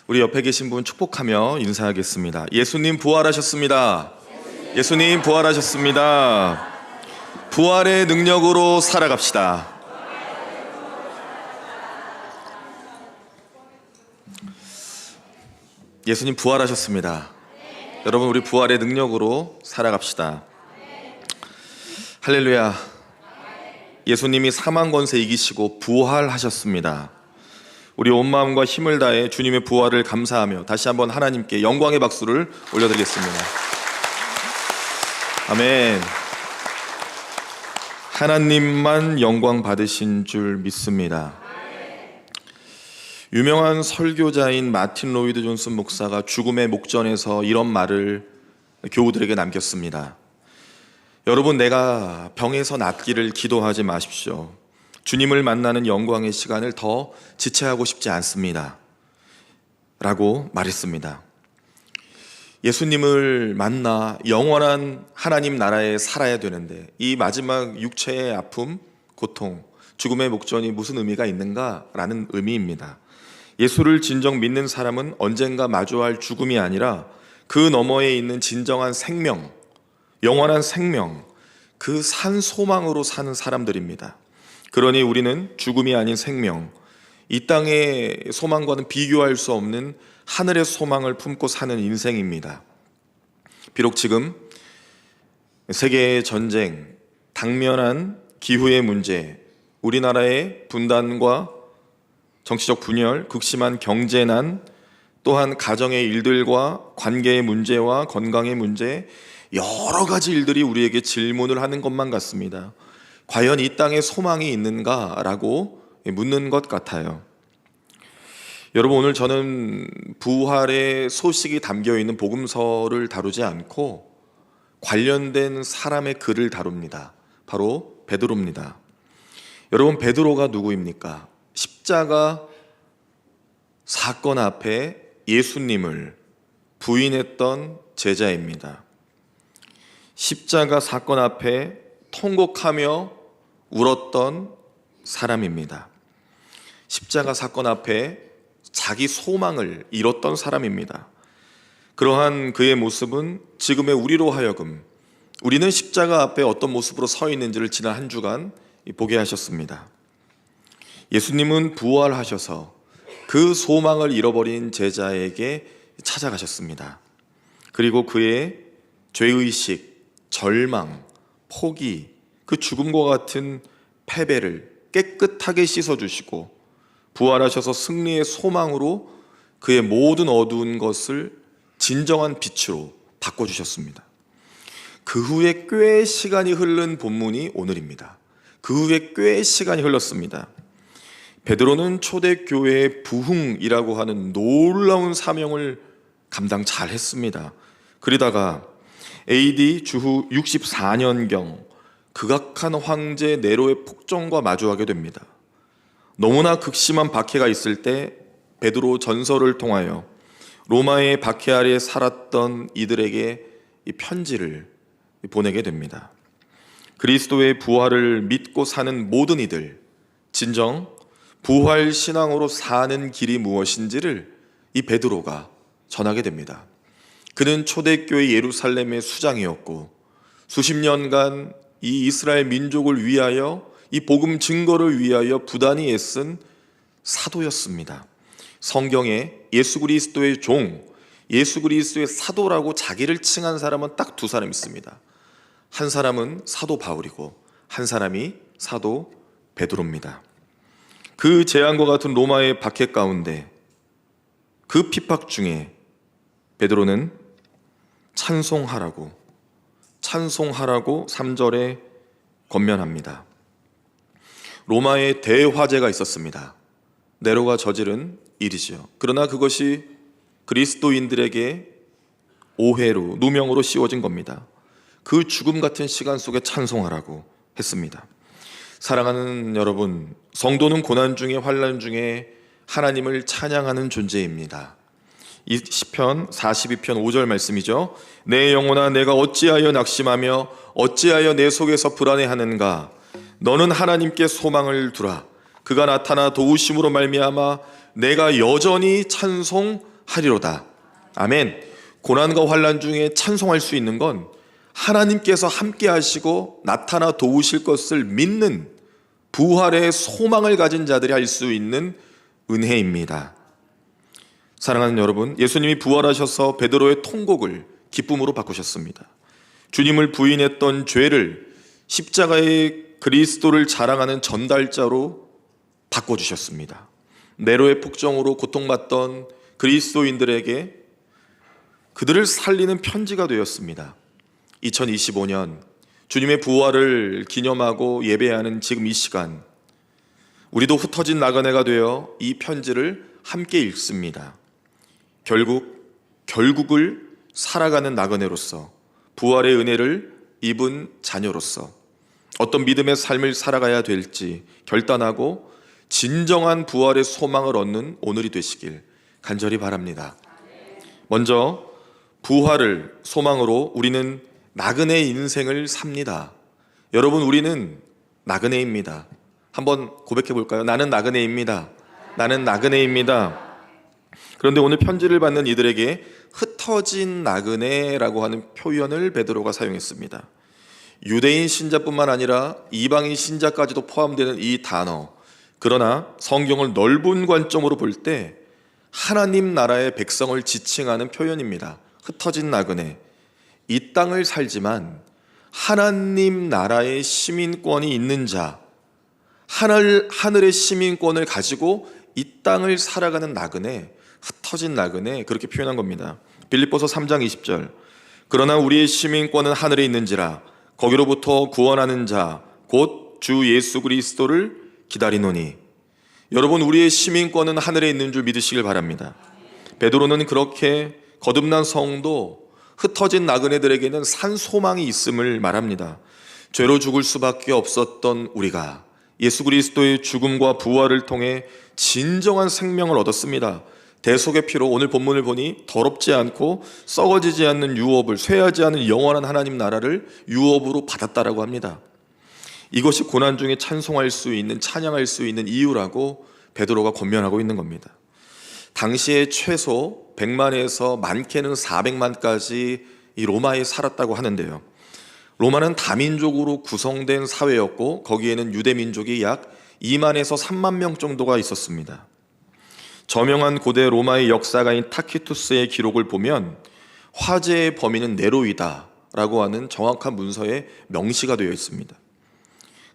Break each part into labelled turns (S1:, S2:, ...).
S1: 우리 옆에 계신 분 축복하며 인사하겠습니다. 예수님 부활하셨습니다. 예수님 부활하셨습니다. 부활의 능력으로 살아갑시다. 예수님 부활하셨습니다. 여러분, 우리 부활의 능력으로 살아갑시다. 할렐루야. 예수님이 사망 권세 이기시고 부활하셨습니다. 우리 온 마음과 힘을 다해 주님의 부활을 감사하며 다시 한번 하나님께 영광의 박수를 올려드리겠습니다. 아멘. 하나님만 영광 받으신 줄 믿습니다. 유명한 설교자인 마틴 로이드 존슨 목사가 죽음의 목전에서 이런 말을 교우들에게 남겼습니다. 여러분, 내가 병에서 낫기를 기도하지 마십시오. 주님을 만나는 영광의 시간을 더 지체하고 싶지 않습니다. 라고 말했습니다. 예수님을 만나 영원한 하나님 나라에 살아야 되는데 이 마지막 육체의 아픔, 고통, 죽음의 목전이 무슨 의미가 있는가라는 의미입니다. 예수를 진정 믿는 사람은 언젠가 마주할 죽음이 아니라 그 너머에 있는 진정한 생명, 영원한 생명, 그 산 소망으로 사는 사람들입니다. 그러니 우리는 죽음이 아닌 생명, 이 땅의 소망과는 비교할 수 없는 하늘의 소망을 품고 사는 인생입니다. 비록 지금 세계의 전쟁, 당면한 기후의 문제, 우리나라의 분단과 정치적 분열, 극심한 경제난, 또한 가정의 일들과 관계의 문제와 건강의 문제, 여러 가지 일들이 우리에게 질문을 하는 것만 같습니다. 과연 이 땅에 소망이 있는가라고 묻는 것 같아요. 여러분, 오늘 저는 부활의 소식이 담겨있는 복음서를 다루지 않고 관련된 사람의 글을 다룹니다. 바로 베드로입니다. 여러분, 베드로가 누구입니까? 십자가 사건 앞에 예수님을 부인했던 제자입니다. 십자가 사건 앞에 통곡하며 울었던 사람입니다. 십자가 사건 앞에 자기 소망을 잃었던 사람입니다. 그러한 그의 모습은 지금의 우리로 하여금 우리는 십자가 앞에 어떤 모습으로 서 있는지를 지난 한 주간 보게 하셨습니다. 예수님은 부활하셔서 그 소망을 잃어버린 제자에게 찾아가셨습니다. 그리고 그의 죄의식, 절망, 포기, 그 죽음과 같은 패배를 깨끗하게 씻어주시고 부활하셔서 승리의 소망으로 그의 모든 어두운 것을 진정한 빛으로 바꿔주셨습니다. 그 후에 꽤 시간이 흐른 본문이 오늘입니다. 그 후에 꽤 시간이 흘렀습니다. 베드로는 초대교회의 부흥이라고 하는 놀라운 사명을 감당 잘 했습니다. 그러다가 AD 주후 64년경 극악한 황제 네로의 폭정과 마주하게 됩니다. 너무나 극심한 박해가 있을 때 베드로 전설을 통하여 로마의 박해 아래 살았던 이들에게 이 편지를 보내게 됩니다. 그리스도의 부활을 믿고 사는 모든 이들, 진정 부활 신앙으로 사는 길이 무엇인지를 이 베드로가 전하게 됩니다. 그는 초대교회 예루살렘의 수장이었고 수십 년간 이 이스라엘 민족을 위하여 이 복음 증거를 위하여 부단히 애쓴 사도였습니다. 성경에 예수 그리스도의 종, 예수 그리스도의 사도라고 자기를 칭한 사람은 딱 두 사람 있습니다. 한 사람은 사도 바울이고 한 사람이 사도 베드로입니다. 그 재앙과 같은 로마의 박해 가운데 그 핍박 중에 베드로는 찬송하라고 3절에 권면합니다. 로마의 대화재가 있었습니다. 네로가 저지른 일이지요. 그러나 그것이 그리스도인들에게 오해로, 누명으로 씌워진 겁니다. 그 죽음 같은 시간 속에 찬송하라고 했습니다. 사랑하는 여러분, 성도는 고난 중에 환난 중에 하나님을 찬양하는 존재입니다. 이 시편 42편 5절 말씀이죠. 내 영혼아, 내가 어찌하여 낙심하며 어찌하여 내 속에서 불안해하는가. 너는 하나님께 소망을 두라. 그가 나타나 도우심으로 말미암아 내가 여전히 찬송하리로다. 하리로다. 아멘. 고난과 환난 중에 찬송할 수 있는 건 하나님께서 함께 하시고 나타나 도우실 것을 믿는 부활의 소망을 가진 자들이 할 수 있는 은혜입니다. 사랑하는 여러분, 예수님이 부활하셔서 베드로의 통곡을 기쁨으로 바꾸셨습니다. 주님을 부인했던 죄를 십자가의 그리스도를 자랑하는 전달자로 바꿔주셨습니다. 네로의 폭정으로 고통받던 그리스도인들에게 그들을 살리는 편지가 되었습니다. 2025년 주님의 부활을 기념하고 예배하는 지금 이 시간, 우리도 흩어진 나그네가 되어 이 편지를 함께 읽습니다. 결국을 살아가는 나그네로서, 부활의 은혜를 입은 자녀로서 어떤 믿음의 삶을 살아가야 될지 결단하고 진정한 부활의 소망을 얻는 오늘이 되시길 간절히 바랍니다. 먼저 부활을 소망으로 우리는 나그네 인생을 삽니다. 여러분, 우리는 나그네입니다. 한번 고백해 볼까요? 나는 나그네입니다. 나는 나그네입니다. 그런데 오늘 편지를 받는 이들에게 흩어진 나그네라고 하는 표현을 베드로가 사용했습니다. 유대인 신자뿐만 아니라 이방인 신자까지도 포함되는 이 단어, 그러나 성경을 넓은 관점으로 볼 때 하나님 나라의 백성을 지칭하는 표현입니다. 흩어진 나그네. 이 땅을 살지만 하나님 나라의 시민권이 있는 자, 하늘의 시민권을 가지고 이 땅을 살아가는 나그네, 흩어진 나그네, 그렇게 표현한 겁니다. 빌립보서 3장 20절. 그러나 우리의 시민권은 하늘에 있는지라 거기로부터 구원하는 자 곧 주 예수 그리스도를 기다리노니. 여러분, 우리의 시민권은 하늘에 있는 줄 믿으시길 바랍니다. 베드로는 그렇게 거듭난 성도, 흩어진 나그네들에게는 산 소망이 있음을 말합니다. 죄로 죽을 수밖에 없었던 우리가 예수 그리스도의 죽음과 부활을 통해 진정한 생명을 얻었습니다. 대속의 피로 오늘 본문을 보니 더럽지 않고 썩어지지 않는 유업을, 쇠하지 않은 영원한 하나님 나라를 유업으로 받았다라고 합니다. 이것이 고난 중에 찬송할 수 있는, 찬양할 수 있는 이유라고 베드로가 권면하고 있는 겁니다. 당시에 최소 100만에서 많게는 400만까지 이 로마에 살았다고 하는데요. 로마는 다민족으로 구성된 사회였고 거기에는 유대 민족이 약 2만에서 3만 명 정도가 있었습니다. 저명한 고대 로마의 역사가인 타키투스의 기록을 보면 화재의 범인은 네로이다 라고 하는 정확한 문서에 명시가 되어 있습니다.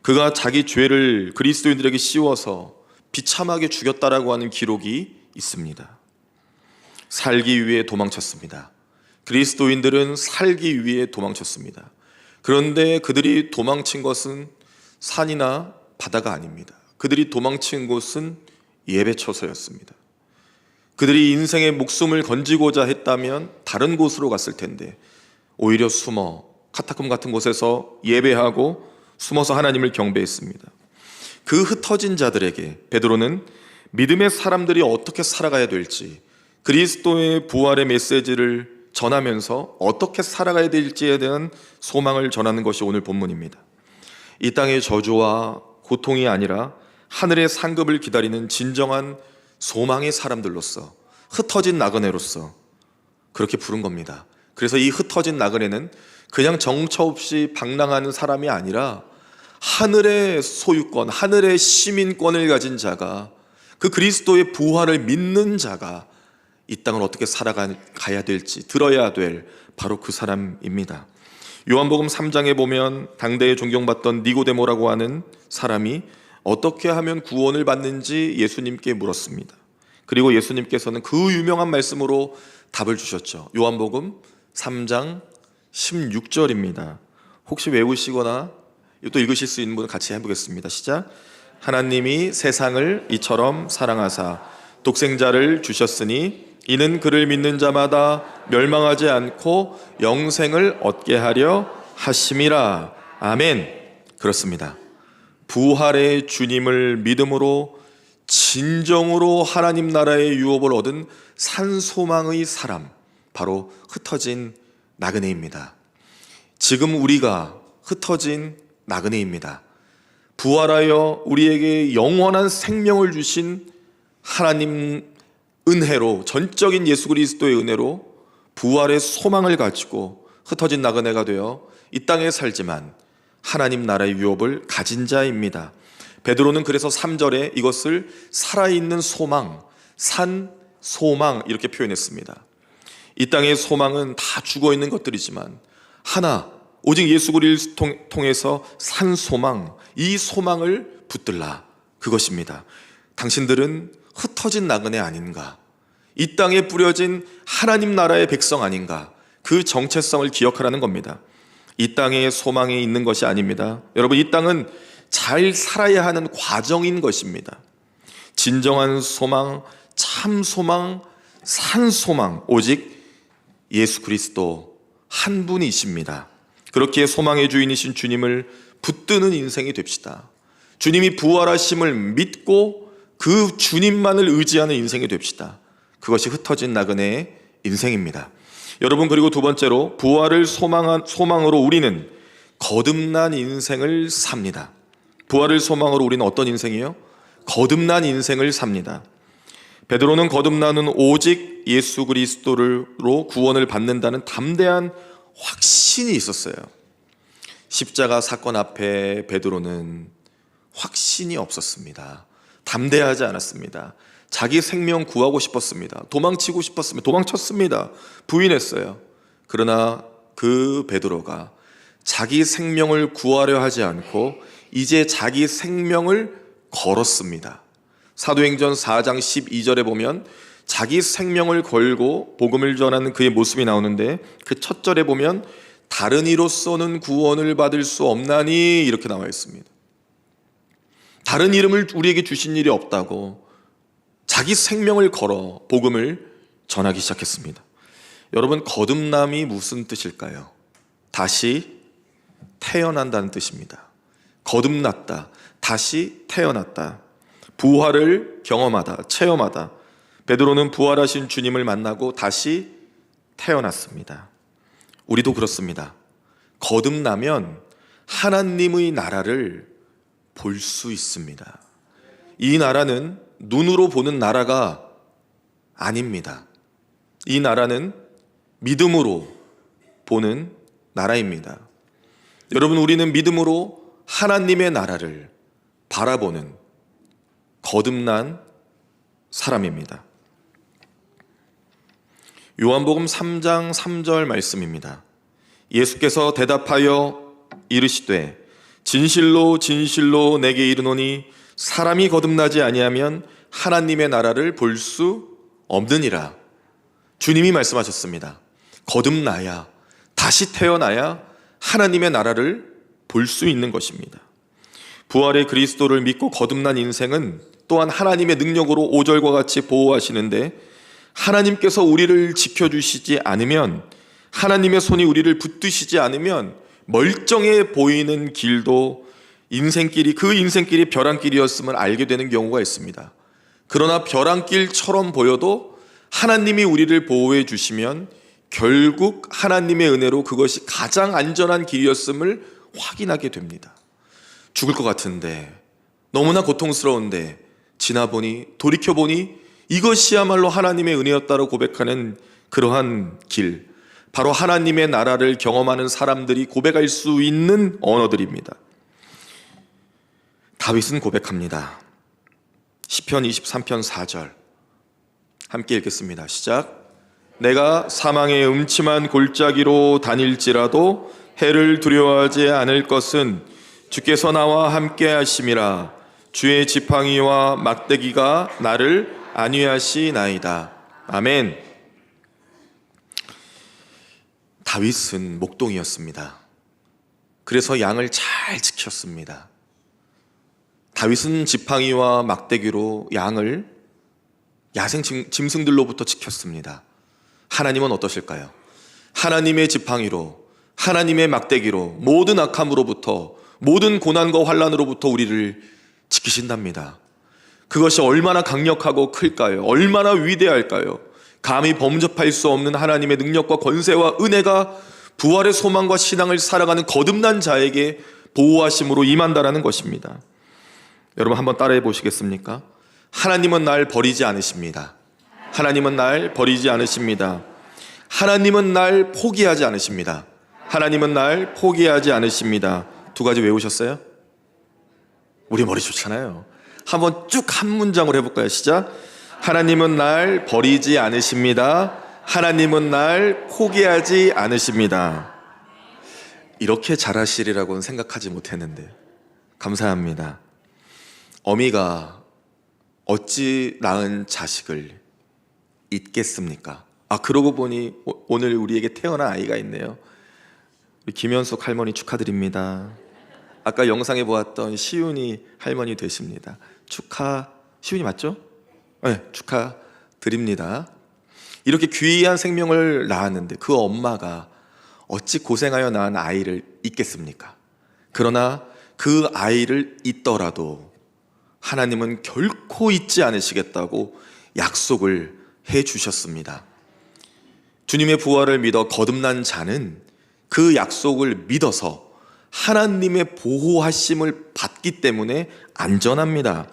S1: 그가 자기 죄를 그리스도인들에게 씌워서 비참하게 죽였다라고 하는 기록이 있습니다. 살기 위해 도망쳤습니다. 그리스도인들은 살기 위해 도망쳤습니다. 그런데 그들이 도망친 것은 산이나 바다가 아닙니다. 그들이 도망친 곳은 예배처소였습니다. 그들이 인생의 목숨을 건지고자 했다면 다른 곳으로 갔을 텐데 오히려 숨어 카타콤 같은 곳에서 예배하고 숨어서 하나님을 경배했습니다. 그 흩어진 자들에게 베드로는 믿음의 사람들이 어떻게 살아가야 될지, 그리스도의 부활의 메시지를 전하면서 어떻게 살아가야 될지에 대한 소망을 전하는 것이 오늘 본문입니다. 이 땅의 저주와 고통이 아니라 하늘의 상급을 기다리는 진정한 소망의 사람들로서, 흩어진 나그네로서 그렇게 부른 겁니다. 그래서 이 흩어진 나그네는 그냥 정처 없이 방랑하는 사람이 아니라 하늘의 소유권, 하늘의 시민권을 가진 자가, 그 그리스도의 부활을 믿는 자가 이 땅을 어떻게 살아가야 될지 들어야 될 바로 그 사람입니다. 요한복음 3장에 보면 당대에 존경받던 니고데모라고 하는 사람이 어떻게 하면 구원을 받는지 예수님께 물었습니다. 그리고 예수님께서는 그 유명한 말씀으로 답을 주셨죠. 요한복음 3장 16절입니다. 혹시 외우시거나 또 읽으실 수 있는 분은 같이 해보겠습니다. 시작. 하나님이 세상을 이처럼 사랑하사 독생자를 주셨으니 이는 그를 믿는 자마다 멸망하지 않고 영생을 얻게 하려 하심이라. 아멘. 그렇습니다. 부활의 주님을 믿음으로 진정으로 하나님 나라의 유업을 얻은 산소망의 사람, 바로 흩어진 나그네입니다. 지금 우리가 흩어진 나그네입니다. 부활하여 우리에게 영원한 생명을 주신 하나님의 은혜로, 전적인 예수 그리스도의 은혜로 부활의 소망을 가지고 흩어진 나그네가 되어 이 땅에 살지만 하나님 나라의 유업을 가진 자입니다. 베드로는 그래서 3절에 이것을 살아있는 소망, 산 소망 이렇게 표현했습니다. 이 땅의 소망은 다 죽어있는 것들이지만 하나, 오직 예수 그리스도를 통해서 산 소망, 이 소망을 붙들라, 그것입니다. 당신들은 흩어진 나그네 아닌가? 이 땅에 뿌려진 하나님 나라의 백성 아닌가? 그 정체성을 기억하라는 겁니다. 이 땅에 소망이 있는 것이 아닙니다. 여러분, 이 땅은 잘 살아야 하는 과정인 것입니다. 진정한 소망, 참 소망, 산 소망, 오직 예수 그리스도 한 분이십니다. 그렇게 소망의 주인이신 주님을 붙드는 인생이 됩시다. 주님이 부활하심을 믿고 그 주님만을 의지하는 인생이 됩시다. 그것이 흩어진 나그네의 인생입니다. 여러분, 그리고 두 번째로 부활을 소망으로 우리는 거듭난 인생을 삽니다. 부활을 소망으로 우리는 어떤 인생이에요? 거듭난 인생을 삽니다. 베드로는 거듭나는 오직 예수 그리스도로 구원을 받는다는 담대한 확신이 있었어요. 십자가 사건 앞에 베드로는 확신이 없었습니다. 담대하지 않았습니다. 자기 생명 구하고 싶었습니다. 도망치고 싶었습니다. 도망쳤습니다. 부인했어요. 그러나 그 베드로가 자기 생명을 구하려 하지 않고 이제 자기 생명을 걸었습니다. 사도행전 4장 12절에 보면 자기 생명을 걸고 복음을 전하는 그의 모습이 나오는데 그 첫 절에 보면 다른 이로서는 구원을 받을 수 없나니 이렇게 나와 있습니다. 다른 이름을 우리에게 주신 일이 없다고 자기 생명을 걸어 복음을 전하기 시작했습니다. 여러분, 거듭남이 무슨 뜻일까요? 다시 태어난다는 뜻입니다. 거듭났다, 다시 태어났다, 부활을 경험하다, 체험하다. 베드로는 부활하신 주님을 만나고 다시 태어났습니다. 우리도 그렇습니다. 거듭나면 하나님의 나라를 볼 수 있습니다. 이 나라는 눈으로 보는 나라가 아닙니다. 이 나라는 믿음으로 보는 나라입니다. 여러분, 우리는 믿음으로 하나님의 나라를 바라보는 거듭난 사람입니다. 요한복음 3장 3절 말씀입니다. 예수께서 대답하여 이르시되 진실로 진실로 내게 이르노니 사람이 거듭나지 아니하면 하나님의 나라를 볼 수 없느니라. 주님이 말씀하셨습니다. 거듭나야, 다시 태어나야 하나님의 나라를 볼 수 있는 것입니다. 부활의 그리스도를 믿고 거듭난 인생은 또한 하나님의 능력으로 5절과 같이 보호하시는데, 하나님께서 우리를 지켜주시지 않으면, 하나님의 손이 우리를 붙드시지 않으면 멀쩡해 보이는 길도 인생길이, 그 인생길이 벼랑길이었음을 알게 되는 경우가 있습니다. 그러나 벼랑길처럼 보여도 하나님이 우리를 보호해 주시면 결국 하나님의 은혜로 그것이 가장 안전한 길이었음을 확인하게 됩니다. 죽을 것 같은데, 너무나 고통스러운데 지나보니, 돌이켜보니 이것이야말로 하나님의 은혜였다고 고백하는 그러한 길, 바로 하나님의 나라를 경험하는 사람들이 고백할 수 있는 언어들입니다. 다윗은 고백합니다. 시편 23편 4절 함께 읽겠습니다. 시작. 내가 사망의 음침한 골짜기로 다닐지라도 해를 두려워하지 않을 것은 주께서 나와 함께 하심이라. 주의 지팡이와 막대기가 나를 안위하시나이다. 아멘. 다윗은 목동이었습니다. 그래서 양을 잘 지켰습니다. 다윗은 지팡이와 막대기로 양을 야생 짐승들로부터 지켰습니다. 하나님은 어떠실까요? 하나님의 지팡이로, 하나님의 막대기로 모든 악함으로부터, 모든 고난과 환난으로부터 우리를 지키신답니다. 그것이 얼마나 강력하고 클까요? 얼마나 위대할까요? 감히 범접할 수 없는 하나님의 능력과 권세와 은혜가 부활의 소망과 신앙을 살아가는 거듭난 자에게 보호하심으로 임한다라는 것입니다. 여러분, 한번 따라해 보시겠습니까? 하나님은 날 버리지 않으십니다. 하나님은 날 버리지 않으십니다. 하나님은 날 포기하지 않으십니다. 하나님은 날 포기하지 않으십니다. 두 가지 외우셨어요? 우리 머리 좋잖아요. 한번 쭉 한 문장으로 해볼까요? 시작. 하나님은 날 버리지 않으십니다. 하나님은 날 포기하지 않으십니다. 이렇게 잘하시리라고는 생각하지 못했는데 감사합니다. 어미가 어찌 낳은 자식을 잊겠습니까? 그러고 보니 오늘 우리에게 태어난 아이가 있네요. 우리 김현숙 할머니 축하드립니다. 아까 영상에 보았던 시윤이 할머니 되십니다. 시윤이 맞죠? 네, 축하드립니다. 이렇게 귀한 생명을 낳았는데 그 엄마가 어찌 고생하여 낳은 아이를 잊겠습니까? 그러나 그 아이를 잊더라도 하나님은 결코 잊지 않으시겠다고 약속을 해주셨습니다. 주님의 부활을 믿어 거듭난 자는 그 약속을 믿어서 하나님의 보호하심을 받기 때문에 안전합니다.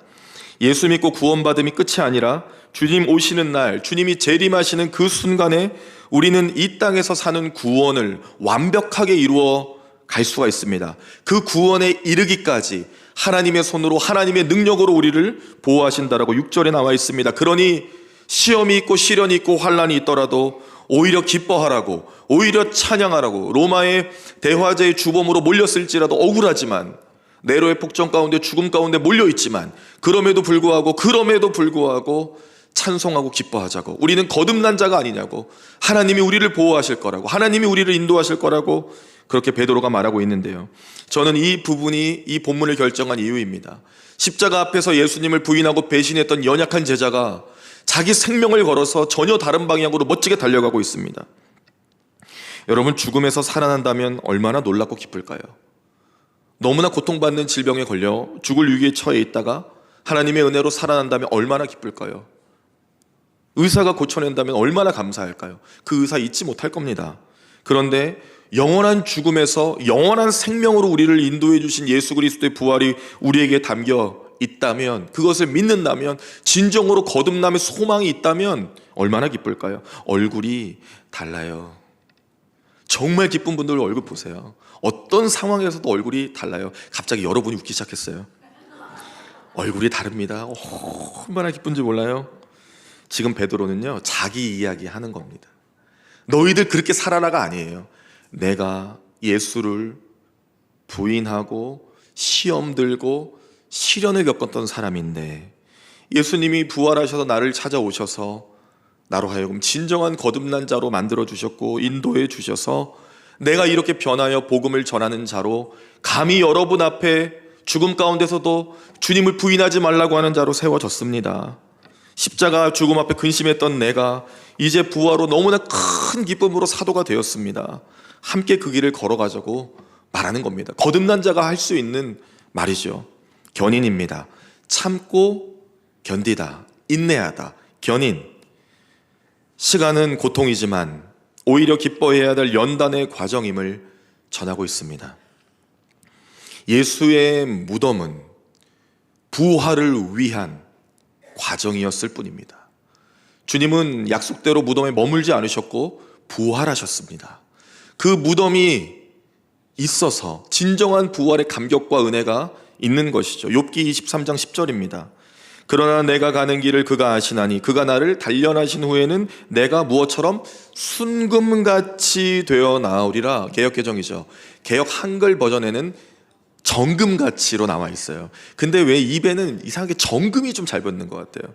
S1: 예수 믿고 구원받음이 끝이 아니라 주님 오시는 날, 주님이 재림하시는 그 순간에 우리는 이 땅에서 사는 구원을 완벽하게 이루어 갈 수가 있습니다. 그 구원에 이르기까지 하나님의 손으로 하나님의 능력으로 우리를 보호하신다라고 6절에 나와 있습니다. 그러니 시험이 있고 시련이 있고 환난이 있더라도 오히려 기뻐하라고, 오히려 찬양하라고. 로마의 대화제의 주범으로 몰렸을지라도 억울하지만, 네로의 폭정 가운데 죽음 가운데 몰려있지만 그럼에도 불구하고 찬송하고 기뻐하자고. 우리는 거듭난 자가 아니냐고. 하나님이 우리를 보호하실 거라고, 하나님이 우리를 인도하실 거라고 그렇게 베드로가 말하고 있는데요, 저는 이 부분이 이 본문을 결정한 이유입니다. 십자가 앞에서 예수님을 부인하고 배신했던 연약한 제자가 자기 생명을 걸어서 전혀 다른 방향으로 멋지게 달려가고 있습니다. 여러분, 죽음에서 살아난다면 얼마나 놀랍고 기쁠까요? 너무나 고통받는 질병에 걸려 죽을 위기에 처해 있다가 하나님의 은혜로 살아난다면 얼마나 기쁠까요? 의사가 고쳐낸다면 얼마나 감사할까요? 그 의사 잊지 못할 겁니다. 그런데 영원한 죽음에서 영원한 생명으로 우리를 인도해 주신 예수 그리스도의 부활이 우리에게 담겨 있다면, 그것을 믿는다면, 진정으로 거듭남의 소망이 있다면 얼마나 기쁠까요? 얼굴이 달라요. 정말 기쁜 분들 얼굴 보세요. 어떤 상황에서도 얼굴이 달라요. 갑자기 여러분이 웃기 시작했어요. 얼굴이 다릅니다. 얼마나 기쁜지 몰라요? 지금 베드로는요, 자기 이야기 하는 겁니다. 너희들 그렇게 살아라가 아니에요. 내가 예수를 부인하고 시험 들고 시련을 겪었던 사람인데, 예수님이 부활하셔서 나를 찾아오셔서 나로 하여금 진정한 거듭난 자로 만들어 주셨고 인도해 주셔서 내가 이렇게 변하여 복음을 전하는 자로, 감히 여러분 앞에 죽음 가운데서도 주님을 부인하지 말라고 하는 자로 세워졌습니다. 십자가 죽음 앞에 근심했던 내가 이제 부활로 너무나 큰 기쁨으로 사도가 되었습니다. 함께 그 길을 걸어가자고 말하는 겁니다. 거듭난 자가 할 수 있는 말이죠. 견인입니다. 참고 견디다, 인내하다, 견인. 시간은 고통이지만 오히려 기뻐해야 될 연단의 과정임을 전하고 있습니다. 예수의 무덤은 부활을 위한 과정이었을 뿐입니다. 주님은 약속대로 무덤에 머물지 않으셨고 부활하셨습니다. 그 무덤이 있어서 진정한 부활의 감격과 은혜가 있는 것이죠. 욥기 23장 10절입니다. 그러나 내가 가는 길을 그가 아시나니 그가 나를 단련하신 후에는 내가 무엇처럼 순금같이 되어 나오리라. 개역개정이죠. 개역 한글 버전에는 정금같이로 나와 있어요. 근데 왜 입에는 이상하게 정금이 좀 잘 붙는 것 같아요.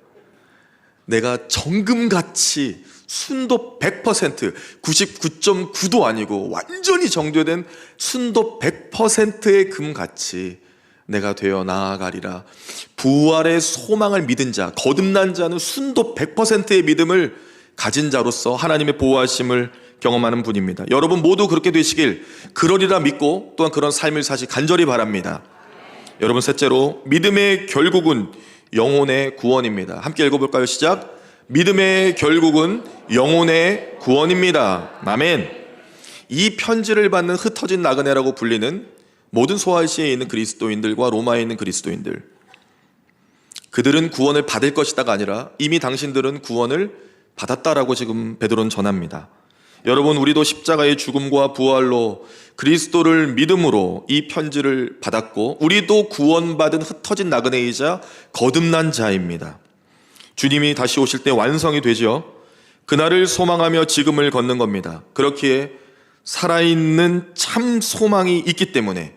S1: 내가 정금같이 순도 100%, 99.9도 아니고 완전히 정제된 순도 100%의 금같이 내가 되어 나아가리라. 부활의 소망을 믿은 자, 거듭난 자는 순도 100%의 믿음을 가진 자로서 하나님의 보호하심을 경험하는 분입니다. 여러분 모두 그렇게 되시길, 그러리라 믿고 또한 그런 삶을 사시 간절히 바랍니다. 여러분, 셋째로 믿음의 결국은 영혼의 구원입니다. 함께 읽어볼까요? 시작. 믿음의 결국은 영혼의 구원입니다. 아멘. 이 편지를 받는 흩어진 나그네라고 불리는 모든 소아시아에 있는 그리스도인들과 로마에 있는 그리스도인들, 그들은 구원을 받을 것이다가 아니라 이미 당신들은 구원을 받았다라고 지금 베드로는 전합니다. 여러분, 우리도 십자가의 죽음과 부활로 그리스도를 믿음으로 이 편지를 받았고 우리도 구원받은 흩어진 나그네이자 거듭난 자입니다. 주님이 다시 오실 때 완성이 되죠. 그날을 소망하며 지금을 걷는 겁니다. 그렇기에 살아있는 참 소망이 있기 때문에,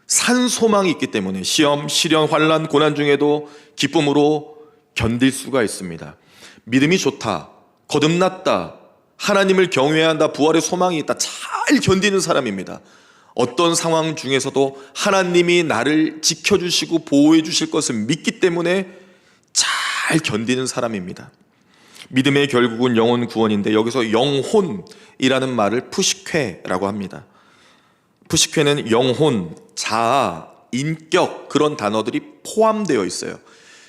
S1: 산 소망이 있기 때문에 시험, 시련, 환난, 고난 중에도 기쁨으로 견딜 수가 있습니다. 믿음이 좋다, 거듭났다, 하나님을 경외한다, 부활의 소망이 있다, 잘 견디는 사람입니다. 어떤 상황 중에서도 하나님이 나를 지켜주시고 보호해 주실 것을 믿기 때문에 잘 견디는 사람입니다. 믿음의 결국은 영혼 구원인데 여기서 영혼이라는 말을 푸시케라고 합니다. 푸시케는 영혼, 자아, 인격 그런 단어들이 포함되어 있어요.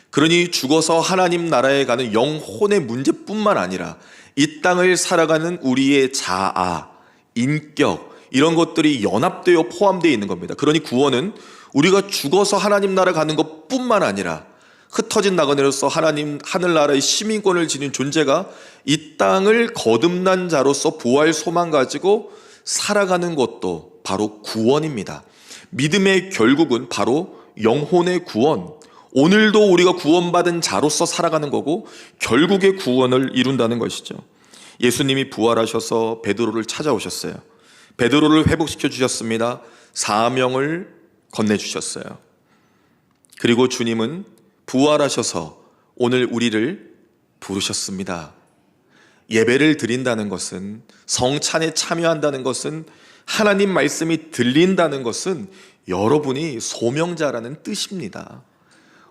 S1: 그러니 죽어서 하나님 나라에 가는 영혼의 문제뿐만 아니라 이 땅을 살아가는 우리의 자아, 인격 이런 것들이 연합되어 포함되어 있는 겁니다. 그러니 구원은 우리가 죽어서 하나님 나라 가는 것뿐만 아니라 흩어진 나그네로서 하나님 하늘나라의 시민권을 지닌 존재가 이 땅을 거듭난 자로서 부활 소망 가지고 살아가는 것도 바로 구원입니다. 믿음의 결국은 바로 영혼의 구원, 오늘도 우리가 구원받은 자로서 살아가는 거고 결국의 구원을 이룬다는 것이죠. 예수님이 부활하셔서 베드로를 찾아오셨어요. 베드로를 회복시켜 주셨습니다. 사명을 건네주셨어요. 그리고 주님은 부활하셔서 오늘 우리를 부르셨습니다. 예배를 드린다는 것은, 성찬에 참여한다는 것은, 하나님 말씀이 들린다는 것은 여러분이 소명자라는 뜻입니다.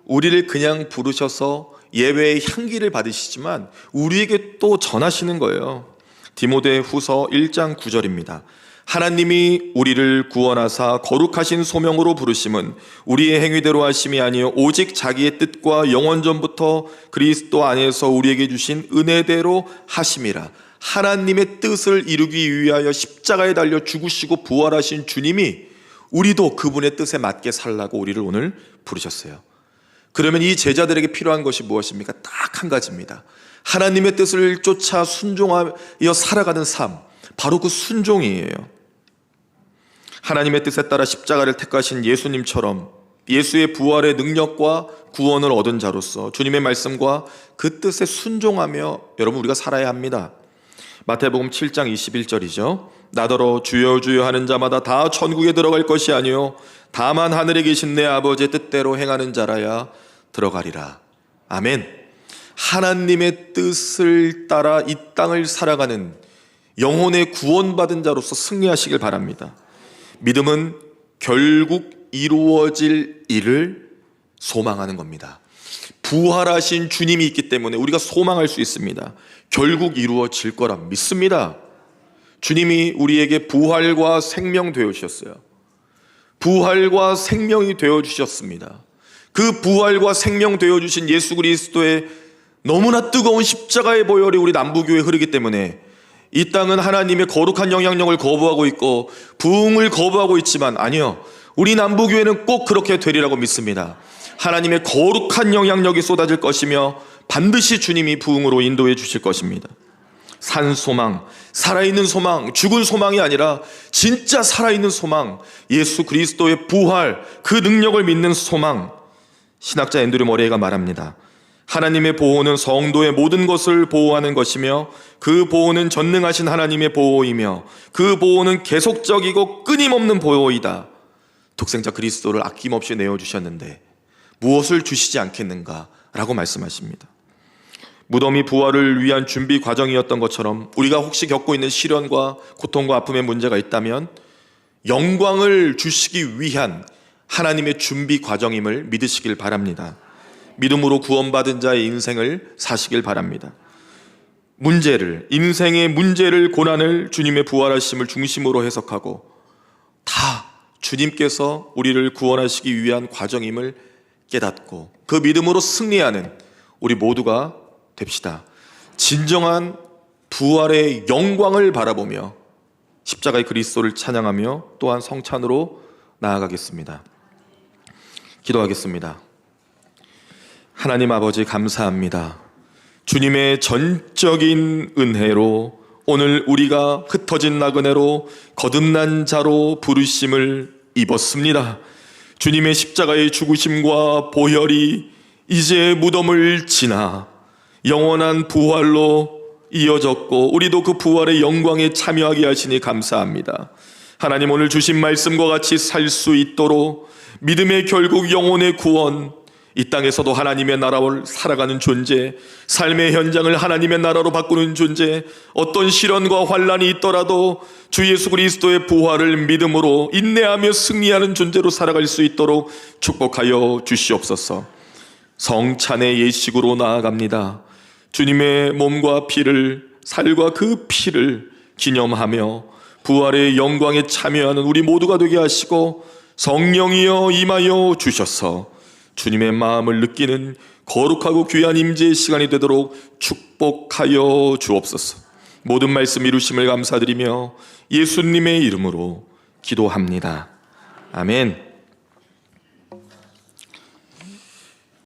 S1: 우리를 그냥 부르셔서 예배의 향기를 받으시지만 우리에게 또 전하시는 거예요. 디모데 후서 1장 9절입니다. 하나님이 우리를 구원하사 거룩하신 소명으로 부르심은 우리의 행위대로 하심이 아니요 오직 자기의 뜻과 영원전부터 그리스도 안에서 우리에게 주신 은혜대로 하심이라. 하나님의 뜻을 이루기 위하여 십자가에 달려 죽으시고 부활하신 주님이 우리도 그분의 뜻에 맞게 살라고 우리를 오늘 부르셨어요. 그러면 이 제자들에게 필요한 것이 무엇입니까? 딱 한 가지입니다. 하나님의 뜻을 쫓아 순종하여 살아가는 삶, 바로 그 순종이에요. 하나님의 뜻에 따라 십자가를 택하신 예수님처럼 예수의 부활의 능력과 구원을 얻은 자로서 주님의 말씀과 그 뜻에 순종하며 여러분 우리가 살아야 합니다. 마태복음 7장 21절이죠. 나더러 주여 주여 하는 자마다 다 천국에 들어갈 것이 아니요 다만 하늘에 계신 내 아버지의 뜻대로 행하는 자라야 들어가리라. 아멘. 하나님의 뜻을 따라 이 땅을 살아가는 영혼의 구원받은 자로서 승리하시길 바랍니다. 믿음은 결국 이루어질 일을 소망하는 겁니다. 부활하신 주님이 있기 때문에 우리가 소망할 수 있습니다. 결국 이루어질 거라 믿습니다. 주님이 우리에게 부활과 생명 되어 주셨어요. 부활과 생명이 되어 주셨습니다. 그 부활과 생명 되어 주신 예수 그리스도의 너무나 뜨거운 십자가의 보혈이 우리 남부교회에 흐르기 때문에 이 땅은 하나님의 거룩한 영향력을 거부하고 있고 부흥을 거부하고 있지만 아니요, 우리 남부교회는 꼭 그렇게 되리라고 믿습니다. 하나님의 거룩한 영향력이 쏟아질 것이며 반드시 주님이 부흥으로 인도해 주실 것입니다. 산 소망, 살아있는 소망, 죽은 소망이 아니라 진짜 살아있는 소망, 예수 그리스도의 부활, 그 능력을 믿는 소망. 신학자 앤드류 머레이가 말합니다. 하나님의 보호는 성도의 모든 것을 보호하는 것이며 그 보호는 전능하신 하나님의 보호이며 그 보호는 계속적이고 끊임없는 보호이다. 독생자 그리스도를 아낌없이 내어주셨는데 무엇을 주시지 않겠는가 라고 말씀하십니다. 무덤이 부활을 위한 준비 과정이었던 것처럼 우리가 혹시 겪고 있는 시련과 고통과 아픔의 문제가 있다면 영광을 주시기 위한 하나님의 준비 과정임을 믿으시길 바랍니다. 믿음으로 구원받은 자의 인생을 사시길 바랍니다. 인생의 문제를, 고난을 주님의 부활하심을 중심으로 해석하고 다 주님께서 우리를 구원하시기 위한 과정임을 깨닫고 그 믿음으로 승리하는 우리 모두가 됩시다. 진정한 부활의 영광을 바라보며 십자가의 그리스도를 찬양하며 또한 성찬으로 나아가겠습니다. 기도하겠습니다. 하나님 아버지 감사합니다. 주님의 전적인 은혜로 오늘 우리가 흩어진 나그네로 거듭난 자로 부르심을 입었습니다. 주님의 십자가의 죽으심과 보혈이 이제 무덤을 지나 영원한 부활로 이어졌고 우리도 그 부활의 영광에 참여하게 하시니 감사합니다. 하나님, 오늘 주신 말씀과 같이 살 수 있도록 믿음의 결국 영혼의 구원, 이 땅에서도 하나님의 나라를 살아가는 존재, 삶의 현장을 하나님의 나라로 바꾸는 존재, 어떤 시련과 환난이 있더라도 주 예수 그리스도의 부활을 믿음으로 인내하며 승리하는 존재로 살아갈 수 있도록 축복하여 주시옵소서. 성찬의 예식으로 나아갑니다. 주님의 몸과 피를, 살과 그 피를 기념하며 부활의 영광에 참여하는 우리 모두가 되게 하시고 성령이여 임하여 주셔서 주님의 마음을 느끼는 거룩하고 귀한 임재의 시간이 되도록 축복하여 주옵소서. 모든 말씀 이루심을 감사드리며 예수님의 이름으로 기도합니다. 아멘.